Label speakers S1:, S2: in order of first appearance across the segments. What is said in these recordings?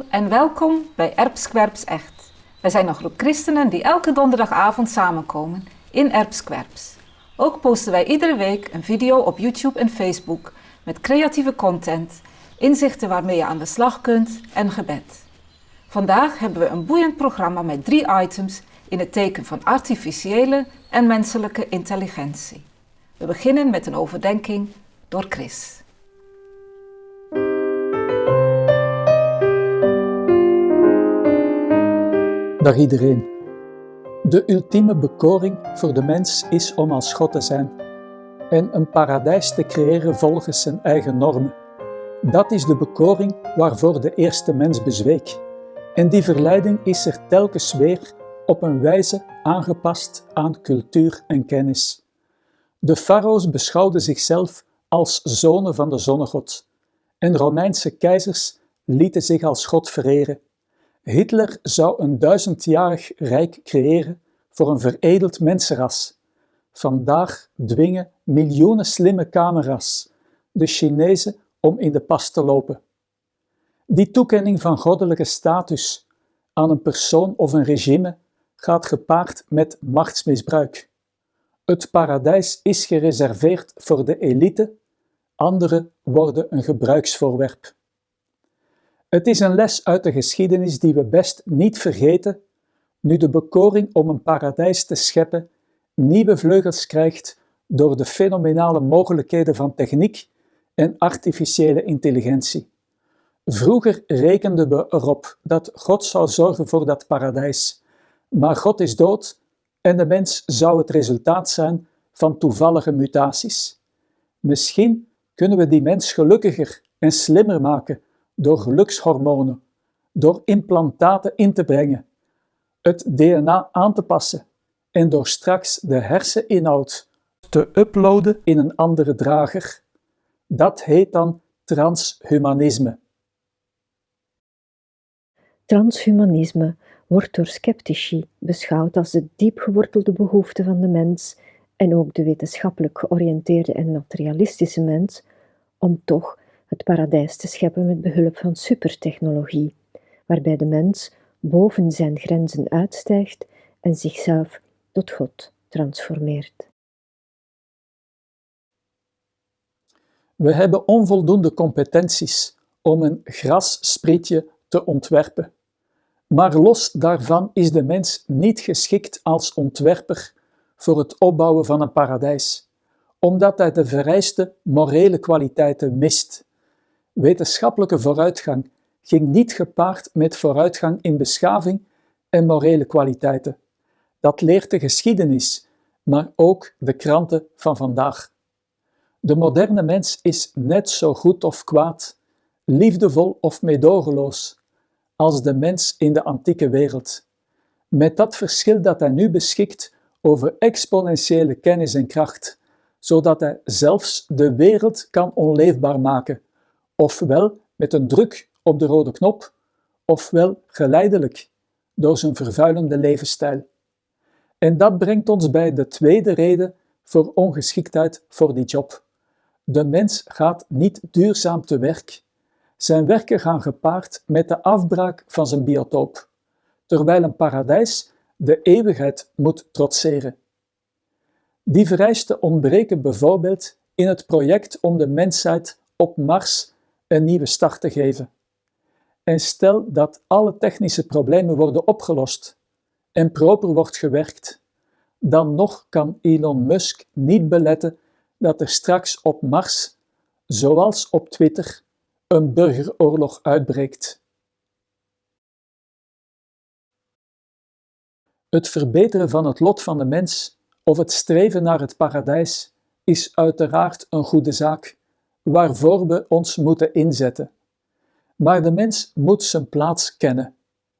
S1: en welkom bij Erpskwerps Echt. Wij zijn een groep christenen die elke donderdagavond samenkomen in Erpskwerps. Ook posten wij iedere week een video op YouTube en Facebook met creatieve content, inzichten waarmee je aan de slag kunt en gebed. Vandaag hebben we een boeiend programma met 3 items in het teken van artificiële en menselijke intelligentie. We beginnen met een overdenking door Chris.
S2: Dag iedereen. De ultieme bekoring voor de mens is om als God te zijn en een paradijs te creëren volgens zijn eigen normen. Dat is de bekoring waarvoor de eerste mens bezweek. En die verleiding is er telkens weer op een wijze aangepast aan cultuur en kennis. De farao's beschouwden zichzelf als zonen van de zonnegod en Romeinse keizers lieten zich als God vereren. Hitler zou een 1000-jarig rijk creëren voor een veredeld mensenras. Vandaag dwingen miljoenen slimme camera's de Chinezen om in de pas te lopen. Die toekenning van goddelijke status aan een persoon of een regime gaat gepaard met machtsmisbruik. Het paradijs is gereserveerd voor de elite, anderen worden een gebruiksvoorwerp. Het is een les uit de geschiedenis die we best niet vergeten, nu de bekoring om een paradijs te scheppen nieuwe vleugels krijgt door de fenomenale mogelijkheden van techniek en artificiële intelligentie. Vroeger rekenden we erop dat God zou zorgen voor dat paradijs, maar God is dood en de mens zou het resultaat zijn van toevallige mutaties. Misschien kunnen we die mens gelukkiger en slimmer maken door gelukshormonen, door implantaten in te brengen, het DNA aan te passen en door straks de herseninhoud te uploaden in een andere drager. Dat heet dan transhumanisme.
S3: Transhumanisme wordt door sceptici beschouwd als de diepgewortelde behoefte van de mens en ook de wetenschappelijk georiënteerde en materialistische mens om toch het paradijs te scheppen met behulp van supertechnologie, waarbij de mens boven zijn grenzen uitstijgt en zichzelf tot God transformeert.
S2: We hebben onvoldoende competenties om een grassprietje te ontwerpen. Maar los daarvan is de mens niet geschikt als ontwerper voor het opbouwen van een paradijs, omdat hij de vereiste morele kwaliteiten mist. Wetenschappelijke vooruitgang ging niet gepaard met vooruitgang in beschaving en morele kwaliteiten. Dat leert de geschiedenis, maar ook de kranten van vandaag. De moderne mens is net zo goed of kwaad, liefdevol of meedogenloos, als de mens in de antieke wereld. Met dat verschil dat hij nu beschikt over exponentiële kennis en kracht, zodat hij zelfs de wereld kan onleefbaar maken, ofwel met een druk op de rode knop, ofwel geleidelijk, door zijn vervuilende levensstijl. En dat brengt ons bij de tweede reden voor ongeschiktheid voor die job. De mens gaat niet duurzaam te werk. Zijn werken gaan gepaard met de afbraak van zijn biotoop, terwijl een paradijs de eeuwigheid moet trotseren. Die vereisten ontbreken bijvoorbeeld in het project om de mensheid op Mars een nieuwe start te geven. En stel dat alle technische problemen worden opgelost en proper wordt gewerkt, dan nog kan Elon Musk niet beletten dat er straks op Mars, zoals op Twitter, een burgeroorlog uitbreekt. Het verbeteren van het lot van de mens of het streven naar het paradijs is uiteraard een goede zaak, waarvoor we ons moeten inzetten. Maar de mens moet zijn plaats kennen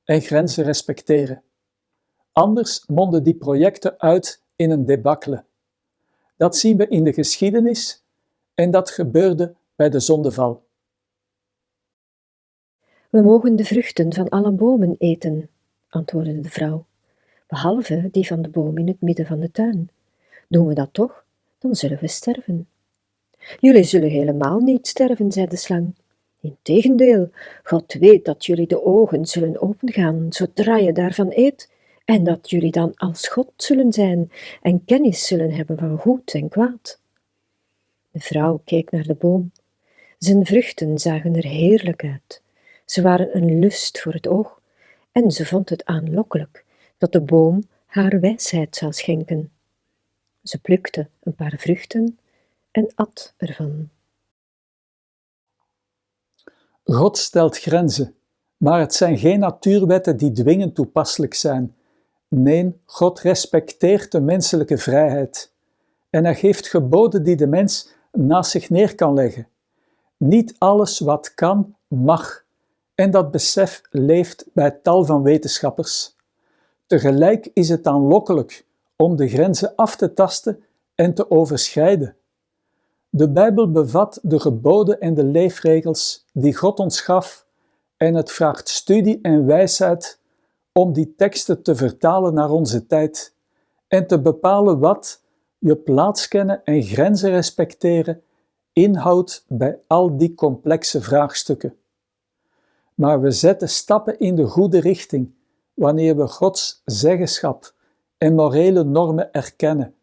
S2: en grenzen respecteren. Anders monden die projecten uit in een debacle. Dat zien we in de geschiedenis en dat gebeurde bij de zondeval.
S3: We mogen de vruchten van alle bomen eten, antwoordde de vrouw, behalve die van de boom in het midden van de tuin. Doen we dat toch, dan zullen we sterven. Jullie zullen helemaal niet sterven, zei de slang. Integendeel, God weet dat jullie de ogen zullen opengaan zodra je daarvan eet, en dat jullie dan als God zullen zijn en kennis zullen hebben van goed en kwaad. De vrouw keek naar de boom. Zijn vruchten zagen er heerlijk uit. Ze waren een lust voor het oog, en ze vond het aanlokkelijk dat de boom haar wijsheid zou schenken. Ze plukte een paar vruchten en at ervan.
S2: God stelt grenzen, maar het zijn geen natuurwetten die dwingend toepasselijk zijn. Nee, God respecteert de menselijke vrijheid. En hij geeft geboden die de mens naast zich neer kan leggen. Niet alles wat kan, mag. En dat besef leeft bij tal van wetenschappers. Tegelijk is het aanlokkelijk om de grenzen af te tasten en te overschrijden. De Bijbel bevat de geboden en de leefregels die God ons gaf en het vraagt studie en wijsheid om die teksten te vertalen naar onze tijd en te bepalen wat je plaats kennen en grenzen respecteren inhoudt bij al die complexe vraagstukken. Maar we zetten stappen in de goede richting wanneer we Gods zeggenschap en morele normen erkennen,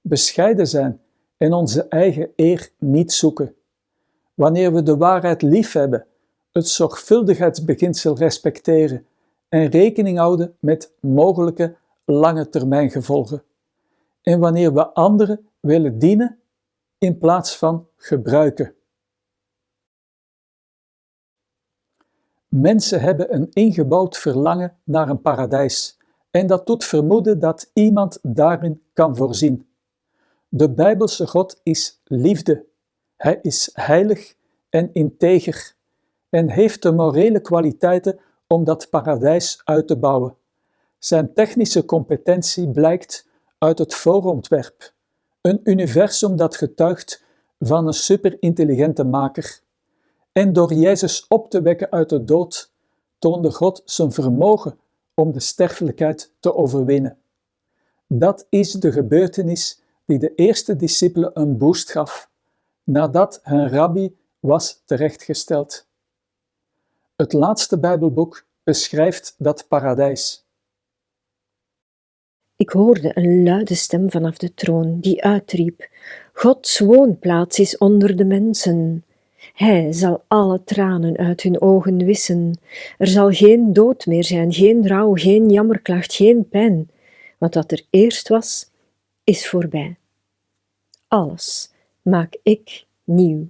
S2: bescheiden zijn en onze eigen eer niet zoeken. Wanneer we de waarheid liefhebben, het zorgvuldigheidsbeginsel respecteren en rekening houden met mogelijke lange termijn gevolgen. En wanneer we anderen willen dienen in plaats van gebruiken. Mensen hebben een ingebouwd verlangen naar een paradijs en dat doet vermoeden dat iemand daarin kan voorzien. De Bijbelse God is liefde. Hij is heilig en integer en heeft de morele kwaliteiten om dat paradijs uit te bouwen. Zijn technische competentie blijkt uit het voorontwerp, een universum dat getuigt van een superintelligente maker. En door Jezus op te wekken uit de dood, toonde God zijn vermogen om de sterfelijkheid te overwinnen. Dat is de gebeurtenis die de eerste discipelen een boost gaf, nadat hun rabbi was terechtgesteld. Het laatste Bijbelboek beschrijft dat paradijs.
S3: Ik hoorde een luide stem vanaf de troon die uitriep: Gods woonplaats is onder de mensen. Hij zal alle tranen uit hun ogen wissen. Er zal geen dood meer zijn, geen rouw, geen jammerklacht, geen pijn. Want wat er eerst was, is voorbij. Alles maak ik nieuw.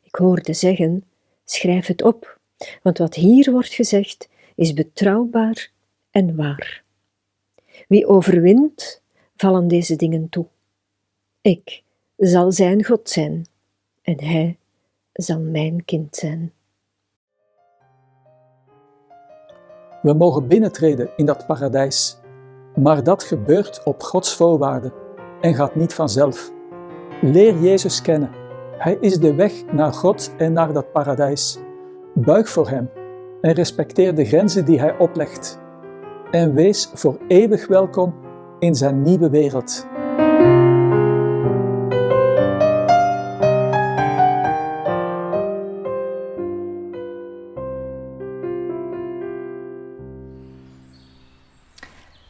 S3: Ik hoorde zeggen: schrijf het op, want wat hier wordt gezegd is betrouwbaar en waar. Wie overwint, vallen deze dingen toe. Ik zal zijn God zijn en hij zal mijn kind zijn.
S2: We mogen binnentreden in dat paradijs, maar dat gebeurt op Gods voorwaarden en gaat niet vanzelf. Leer Jezus kennen. Hij is de weg naar God en naar dat paradijs. Buig voor hem en respecteer de grenzen die hij oplegt. En wees voor eeuwig welkom in zijn nieuwe wereld.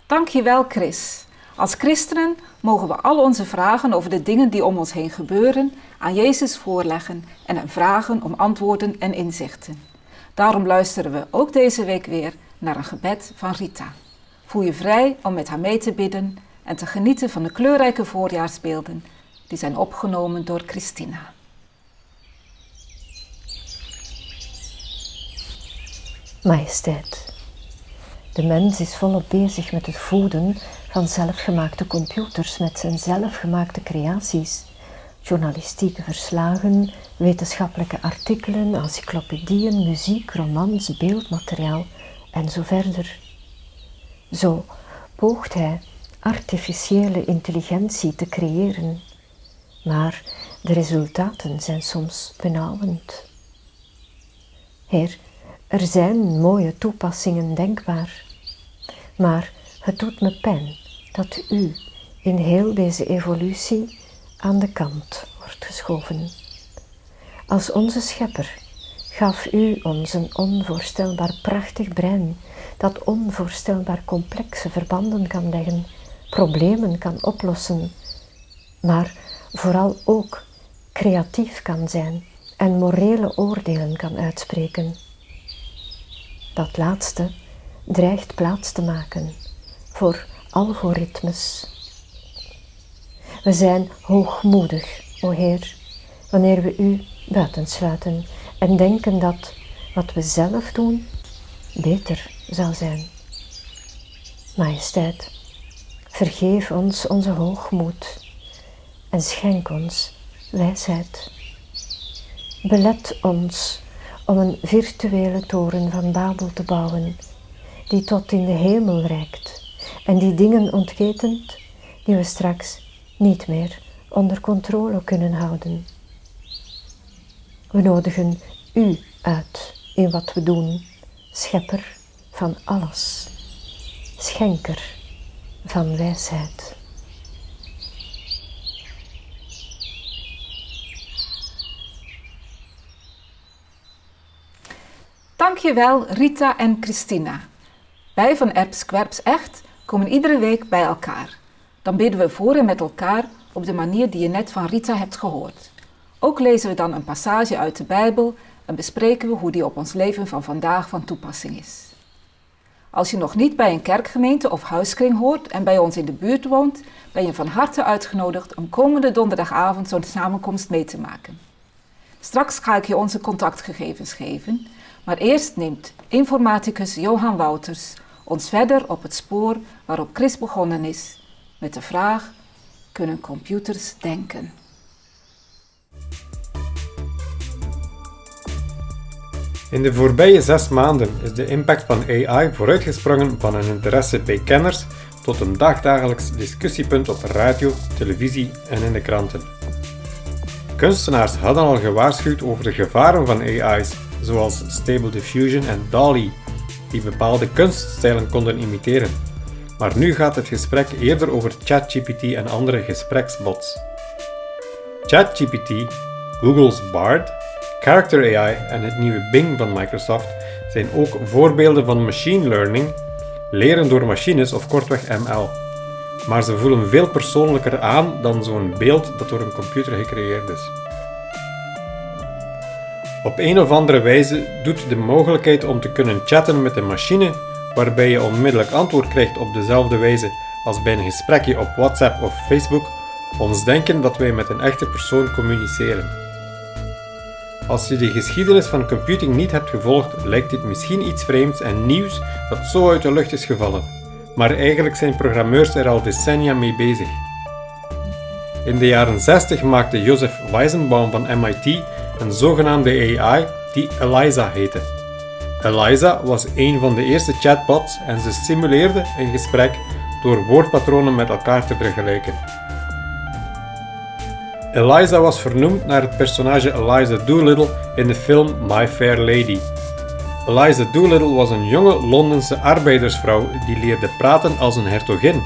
S1: Dankjewel, Chris. Als christenen mogen we al onze vragen over de dingen die om ons heen gebeuren aan Jezus voorleggen en hem vragen om antwoorden en inzichten. Daarom luisteren we ook deze week weer naar een gebed van Rita. Voel je vrij om met haar mee te bidden en te genieten van de kleurrijke voorjaarsbeelden die zijn opgenomen door Christina.
S3: Majesteit, de mens is volop bezig met het voeden van zelfgemaakte computers met zijn zelfgemaakte creaties, journalistieke verslagen, wetenschappelijke artikelen, encyclopedieën, muziek, romans, beeldmateriaal en zo verder. Zo poogt hij artificiële intelligentie te creëren, maar de resultaten zijn soms benauwend. Heer, er zijn mooie toepassingen denkbaar, maar het doet me pijn dat u in heel deze evolutie aan de kant wordt geschoven. Als onze schepper gaf u ons een onvoorstelbaar prachtig brein dat onvoorstelbaar complexe verbanden kan leggen, problemen kan oplossen, maar vooral ook creatief kan zijn en morele oordelen kan uitspreken. Dat laatste dreigt plaats te maken voor algoritmes. We zijn hoogmoedig, o Heer, wanneer we u buitensluiten en denken dat wat we zelf doen beter zal zijn. Majesteit, vergeef ons onze hoogmoed en schenk ons wijsheid. Belet ons om een virtuele toren van Babel te bouwen, die tot in de hemel reikt en die dingen ontketent die we straks niet meer onder controle kunnen houden. We nodigen u uit in wat we doen, schepper van alles, schenker van wijsheid.
S1: Dankjewel Rita en Christina. Wij van Erpskwerps Echt komen iedere week bij elkaar. Dan bidden we voor en met elkaar op de manier die je net van Rita hebt gehoord. Ook lezen we dan een passage uit de Bijbel en bespreken we hoe die op ons leven van vandaag van toepassing is. Als je nog niet bij een kerkgemeente of huiskring hoort en bij ons in de buurt woont, ben je van harte uitgenodigd om komende donderdagavond zo'n samenkomst mee te maken. Straks ga ik je onze contactgegevens geven, maar eerst neemt informaticus Johan Wouters ons verder op het spoor waarop Chris begonnen is, met de vraag: kunnen computers denken?
S4: In de voorbije 6 maanden is de impact van AI vooruitgesprongen van een interesse bij kenners tot een dagdagelijks discussiepunt op radio, televisie en in de kranten. Kunstenaars hadden al gewaarschuwd over de gevaren van AI's, zoals Stable Diffusion en DALL-E, die bepaalde kunststijlen konden imiteren. Maar nu gaat het gesprek eerder over ChatGPT en andere gespreksbots. ChatGPT, Google's Bard, Character AI en het nieuwe Bing van Microsoft zijn ook voorbeelden van machine learning, leren door machines of kortweg ML. Maar ze voelen veel persoonlijker aan dan zo'n beeld dat door een computer gecreëerd is. Op een of andere wijze doet de mogelijkheid om te kunnen chatten met een machine, waarbij je onmiddellijk antwoord krijgt op dezelfde wijze als bij een gesprekje op WhatsApp of Facebook, ons denken dat wij met een echte persoon communiceren. Als je de geschiedenis van computing niet hebt gevolgd, lijkt dit misschien iets vreemds en nieuws dat zo uit de lucht is gevallen. Maar eigenlijk zijn programmeurs er al decennia mee bezig. In de jaren 60 maakte Joseph Weizenbaum van MIT een zogenaamde AI die Eliza heette. Eliza was een van de eerste chatbots en ze simuleerde een gesprek door woordpatronen met elkaar te vergelijken. Eliza was vernoemd naar het personage Eliza Doolittle in de film My Fair Lady. Eliza Doolittle was een jonge Londense arbeidersvrouw die leerde praten als een hertogin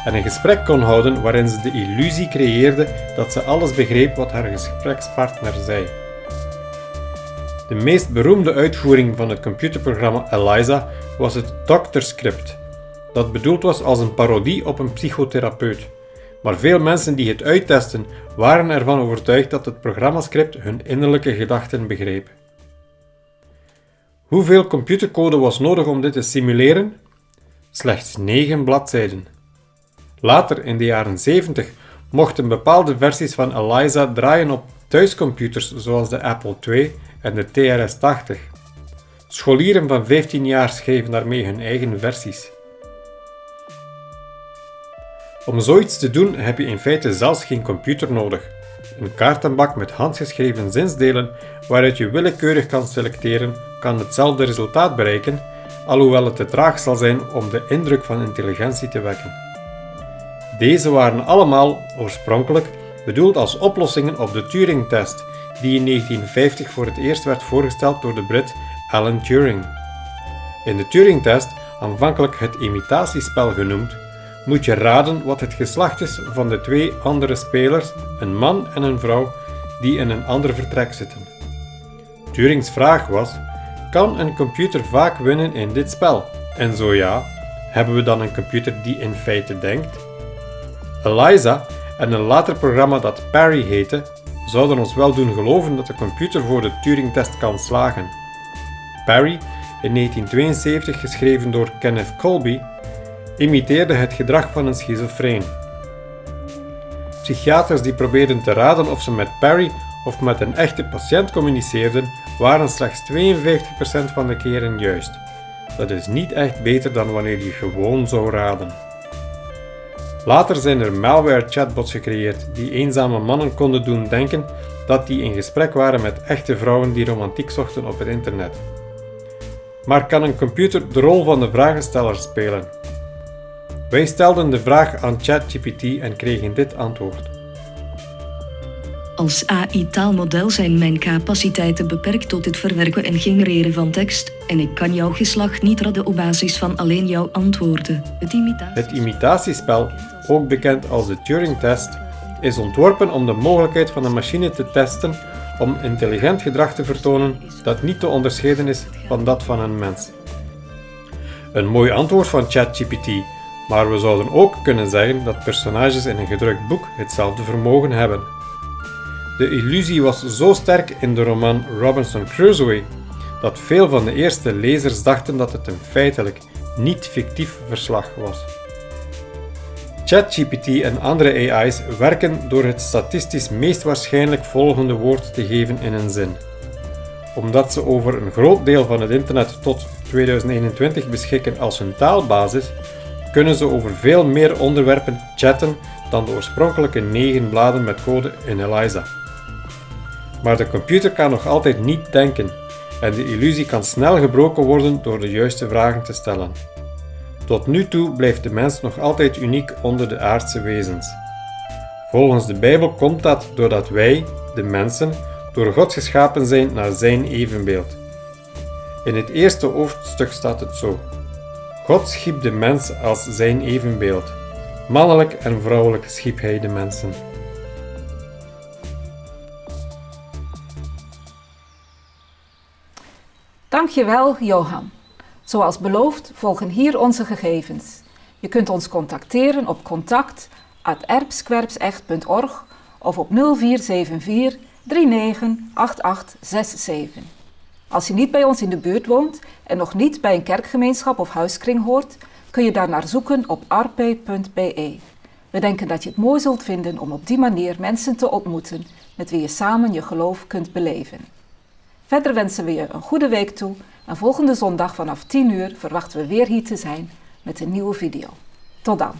S4: en een gesprek kon houden waarin ze de illusie creëerde dat ze alles begreep wat haar gesprekspartner zei. De meest beroemde uitvoering van het computerprogramma Eliza was het DoctorScript, dat bedoeld was als een parodie op een psychotherapeut. Maar veel mensen die het uittesten waren ervan overtuigd dat het programmascript hun innerlijke gedachten begreep. Hoeveel computercode was nodig om dit te simuleren? Slechts 9 bladzijden. Later, in de jaren 70, mochten bepaalde versies van Eliza draaien op thuiscomputers zoals de Apple II en de TRS-80. Scholieren van 15 jaar schreven daarmee hun eigen versies. Om zoiets te doen heb je in feite zelfs geen computer nodig. Een kaartenbak met handgeschreven zinsdelen waaruit je willekeurig kan selecteren, kan hetzelfde resultaat bereiken, alhoewel het te traag zal zijn om de indruk van intelligentie te wekken. Deze waren allemaal oorspronkelijk bedoeld als oplossingen op de Turing-test, die in 1950 voor het eerst werd voorgesteld door de Brit Alan Turing. In de Turing-test, aanvankelijk het imitatiespel genoemd, moet je raden wat het geslacht is van de 2 andere spelers, een man en een vrouw, die in een ander vertrek zitten. Turings vraag was: kan een computer vaak winnen in dit spel? En zo ja, hebben we dan een computer die in feite denkt? Eliza en een later programma dat Parry heette, zouden ons wel doen geloven dat de computer voor de Turing-test kan slagen. Parry, in 1972 geschreven door Kenneth Colby, imiteerde het gedrag van een schizofreen. Psychiaters die probeerden te raden of ze met Parry of met een echte patiënt communiceerden, waren slechts 52% van de keren juist. Dat is niet echt beter dan wanneer je gewoon zou raden. Later zijn er malware-chatbots gecreëerd die eenzame mannen konden doen denken dat die in gesprek waren met echte vrouwen die romantiek zochten op het internet. Maar kan een computer de rol van de vragensteller spelen? Wij stelden de vraag aan ChatGPT en kregen dit antwoord.
S5: Als AI-taalmodel zijn mijn capaciteiten beperkt tot het verwerken en genereren van tekst, en ik kan jouw geslacht niet raden op basis van alleen jouw antwoorden.
S4: Het imitatiespel, ook bekend als de Turing-test, is ontworpen om de mogelijkheid van een machine te testen om intelligent gedrag te vertonen dat niet te onderscheiden is van dat van een mens. Een mooi antwoord van ChatGPT, maar we zouden ook kunnen zeggen dat personages in een gedrukt boek hetzelfde vermogen hebben. De illusie was zo sterk in de roman Robinson Crusoe dat veel van de eerste lezers dachten dat het een feitelijk, niet fictief verslag was. ChatGPT en andere AI's werken door het statistisch meest waarschijnlijk volgende woord te geven in een zin. Omdat ze over een groot deel van het internet tot 2021 beschikken als hun taalbasis, kunnen ze over veel meer onderwerpen chatten dan de oorspronkelijke 9 bladen met code in Eliza. Maar de computer kan nog altijd niet denken en de illusie kan snel gebroken worden door de juiste vragen te stellen. Tot nu toe blijft de mens nog altijd uniek onder de aardse wezens. Volgens de Bijbel komt dat doordat wij, de mensen, door God geschapen zijn naar zijn evenbeeld. In het eerste hoofdstuk staat het zo: God schiep de mens als zijn evenbeeld. Mannelijk en vrouwelijk schiep hij de mensen.
S1: Dankjewel, Johan. Zoals beloofd volgen hier onze gegevens. Je kunt ons contacteren op contact@erpskwerpsecht.org of op 0474 398867. Als je niet bij ons in de buurt woont en nog niet bij een kerkgemeenschap of huiskring hoort, kun je daarnaar zoeken op arpe.be. We denken dat je het mooi zult vinden om op die manier mensen te ontmoeten met wie je samen je geloof kunt beleven. Verder wensen we je een goede week toe en volgende zondag vanaf 10 uur verwachten we weer hier te zijn met een nieuwe video. Tot dan!